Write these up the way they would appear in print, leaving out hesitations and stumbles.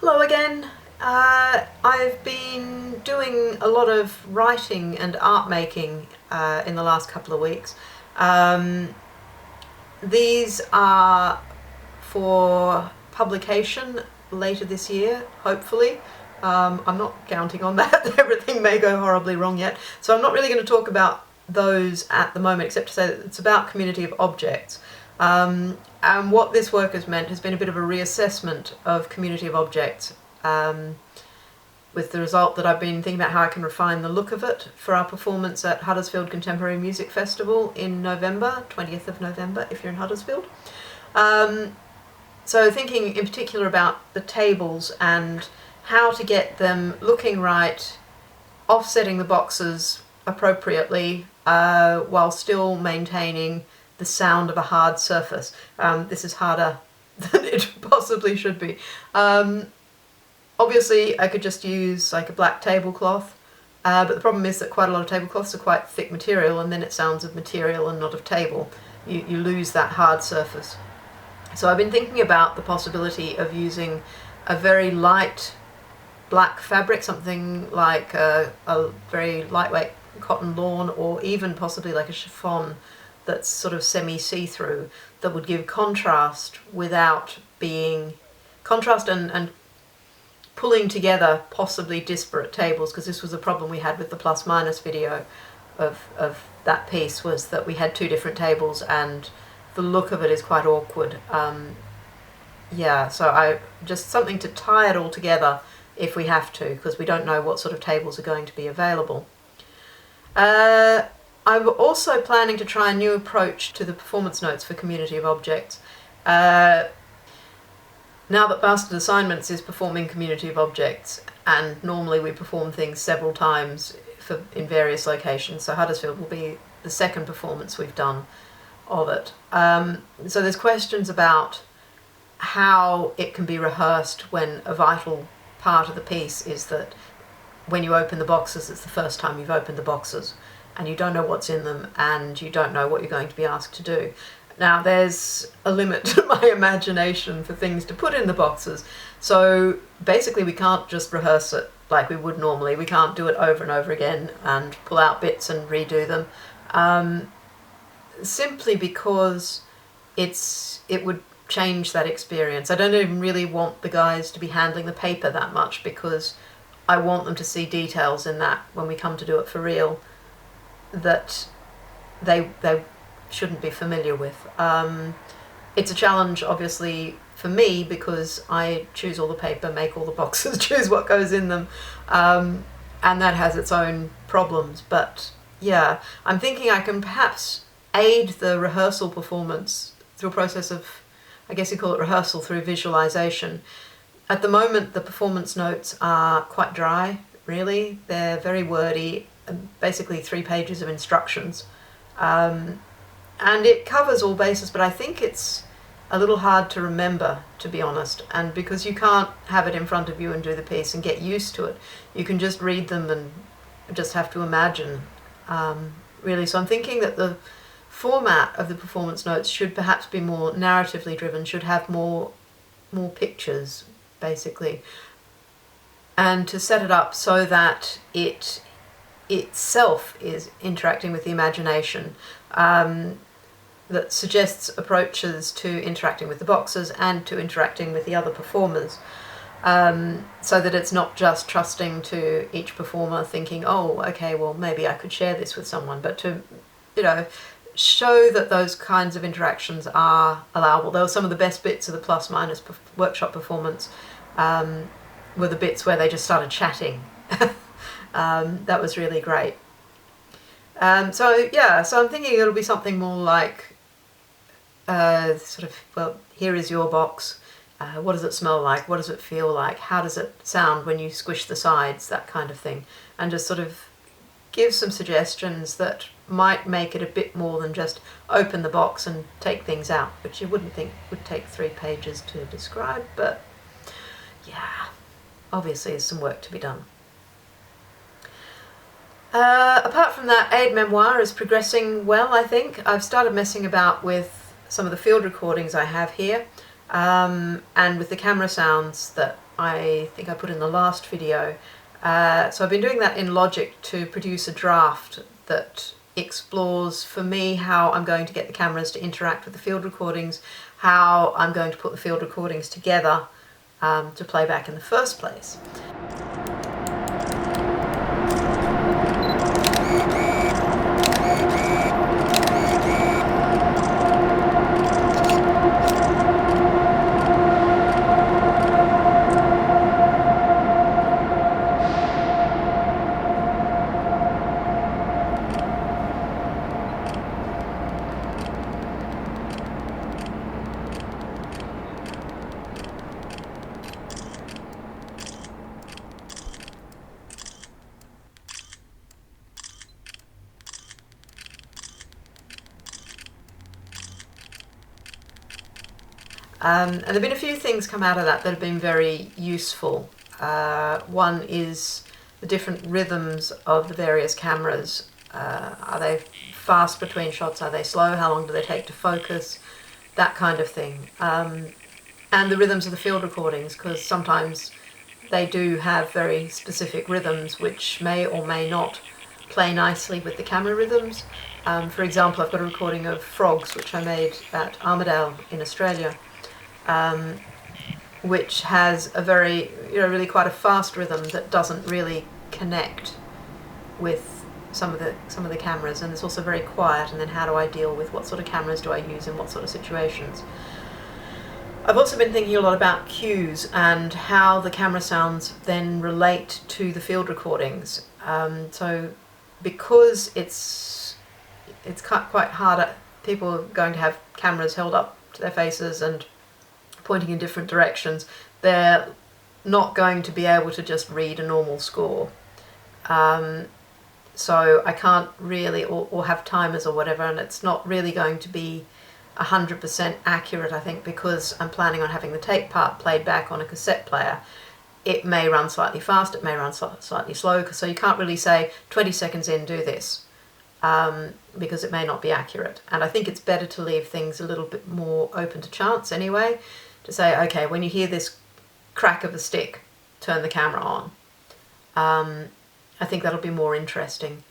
Hello again. I've been doing a lot of writing and art making in the last couple of weeks. These are for publication later this year, hopefully. I'm not counting on that. Everything may go horribly wrong yet. So I'm not really going to talk about those at the moment, except to say that it's about community of objects. And what this work has meant has been a bit of a reassessment of community of objects, with the result that I've been thinking about how I can refine the look of it for our performance at Huddersfield Contemporary Music Festival in November, 20th of November, if you're in Huddersfield. So thinking in particular about the tables and how to get them looking right, offsetting the boxes appropriately, while still maintaining the sound of a hard surface. This is harder than it possibly should be. Obviously I could just use like a black tablecloth, but the problem is that quite a lot of tablecloths are quite thick material, and then it sounds of material and not of table. You lose that hard surface. So I've been thinking about the possibility of using a very light black fabric, something like a very lightweight cotton lawn, or even possibly like a chiffon that's sort of semi-see-through, that would give contrast without being contrast and pulling together possibly disparate tables, because this was a problem we had with the plus minus video of that piece, was that we had two different tables and the look of it is quite awkward. Yeah, so I just something to tie it all together if we have to, because we don't know what sort of tables are going to be available. I'm also planning to try a new approach to the performance notes for community of objects. Now that Bastard Assignments is performing community of objects, and normally we perform things several times in various locations, so Huddersfield will be the second performance we've done of it. So there's questions about how it can be rehearsed when a vital part of the piece is that when you open the boxes, it's the first time you've opened the boxes, and you don't know what's in them, and you don't know what you're going to be asked to do. Now, there's a limit to my imagination for things to put in the boxes, so basically we can't just rehearse it like we would normally. We can't do it over and over again and pull out bits and redo them, simply because it would change that experience. I don't even really want the guys to be handling the paper that much, because I want them to see details in that when we come to do it for real that they shouldn't be familiar with. It's a challenge, obviously, for me, because I choose all the paper, make all the boxes, choose what goes in them, and that has its own problems. But yeah, I'm thinking I can perhaps aid the rehearsal performance through a process of, I guess you call it rehearsal through visualization. At the moment, the performance notes are quite dry, really. They're very wordy, basically 3 pages of instructions. And it covers all bases, but I think it's a little hard to remember, to be honest. And because you can't have it in front of you and do the piece and get used to it, you can just read them and just have to imagine, really. So I'm thinking that the format of the performance notes should perhaps be more narratively driven, should have more pictures, basically, and to set it up so that it itself is interacting with the imagination, that suggests approaches to interacting with the boxes and to interacting with the other performers, so that it's not just trusting to each performer thinking, oh, okay, well, maybe I could share this with someone, but to, show that those kinds of interactions are allowable. Though some of the best bits of the plus minus workshop performance were the bits where they just started chatting. That was really great. So I'm thinking it'll be something more like well, here is your box. What does it smell like? What does it feel like? How does it sound when you squish the sides? That kind of thing. And just sort of give some suggestions that might make it a bit more than just open the box and take things out, which you wouldn't think would take 3 pages to describe, but yeah, obviously there's some work to be done. Apart from that, Memoir is progressing well, I think. I've started messing about with some of the field recordings I have here. and with the camera sounds that I think I put in the last video. So I've been doing that in Logic to produce a draft that explores for me how I'm going to get the cameras to interact with the field recordings, how I'm going to put the field recordings together to play back in the first place. And there have been a few things come out of that have been very useful. One is the different rhythms of the various cameras. Are they fast between shots? Are they slow? How long do they take to focus? That kind of thing. And the rhythms of the field recordings, because sometimes they do have very specific rhythms which may or may not play nicely with the camera rhythms. For example, I've got a recording of frogs which I made at Armidale in Australia, which has a very, really quite a fast rhythm that doesn't really connect with some of the cameras, and it's also very quiet. And then how do I deal with what sort of cameras do I use in what sort of situations? I've also been thinking a lot about cues and how the camera sounds then relate to the field recordings. So because it's quite hard, people are going to have cameras held up to their faces and pointing in different directions, they're not going to be able to just read a normal score. So I can't really, or have timers or whatever, and it's not really going to be 100% accurate, I think, because I'm planning on having the tape part played back on a cassette player. It may run slightly fast, it may run slightly slow, so you can't really say 20 seconds in, do this, because it may not be accurate. And I think it's better to leave things a little bit more open to chance anyway, to say, okay, when you hear this crack of a stick, turn the camera on. I think that'll be more interesting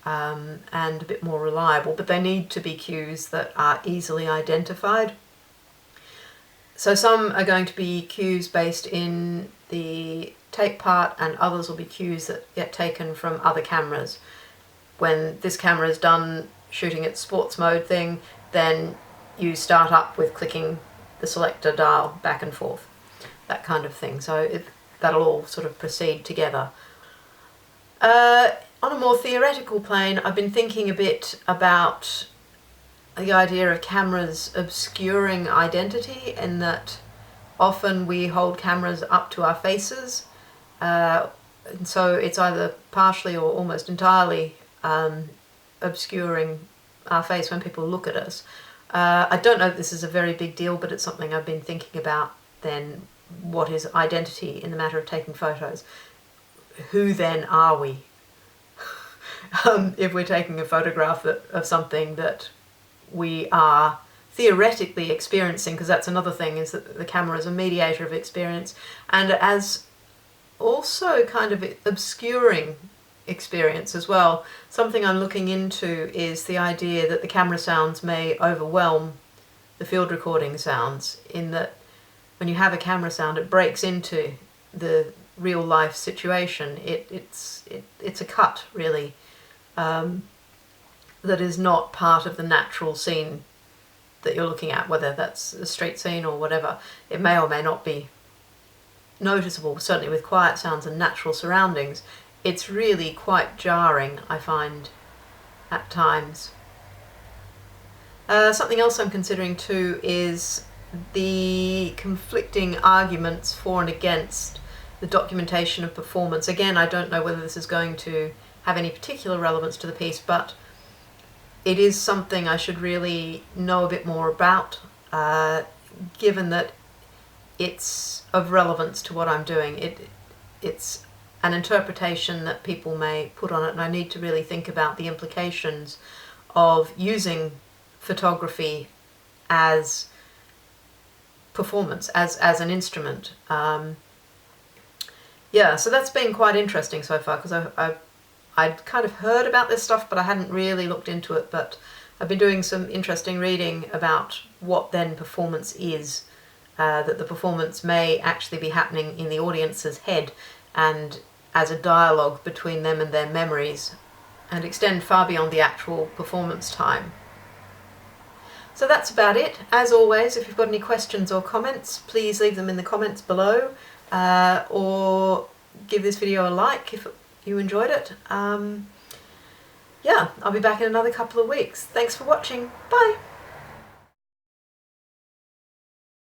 and a bit more reliable, but they need to be cues that are easily identified. So some are going to be cues based in the tape part, and others will be cues that get taken from other cameras. When this camera is done shooting its sports mode thing, then you start up with clicking the selector dial back and forth, that kind of thing. So that'll all sort of proceed together. On a more theoretical plane, I've been thinking a bit about the idea of cameras obscuring identity, in that often we hold cameras up to our faces, and so it's either partially or almost entirely obscuring our face when people look at us. I don't know if this is a very big deal, but it's something I've been thinking about then. What is identity in the matter of taking photos? Who then are we? If we're taking a photograph of something that we are theoretically experiencing, because that's another thing, is that the camera is a mediator of experience, and as also kind of obscuring experience as well. Something I'm looking into is the idea that the camera sounds may overwhelm the field recording sounds, in that when you have a camera sound, it breaks into the real life situation. It's a cut, really, that is not part of the natural scene that you're looking at, whether that's a street scene or whatever. It may or may not be noticeable, certainly with quiet sounds and natural surroundings. It's really quite jarring, I find, at times. Something else I'm considering too is the conflicting arguments for and against the documentation of performance. Again, I don't know whether this is going to have any particular relevance to the piece, but it is something I should really know a bit more about, given that it's of relevance to what I'm doing. It's an interpretation that people may put on it, and I need to really think about the implications of using photography as performance as an instrument. Yeah, so that's been quite interesting so far, because I'd kind of heard about this stuff, but I hadn't really looked into it. But I've been doing some interesting reading about what then performance is, that the performance may actually be happening in the audience's head and as a dialogue between them and their memories, and extend far beyond the actual performance time. So that's about it. As always, if you've got any questions or comments, please leave them in the comments below, or give this video a like if you enjoyed it. Yeah, I'll be back in another couple of weeks. Thanks for watching. Bye!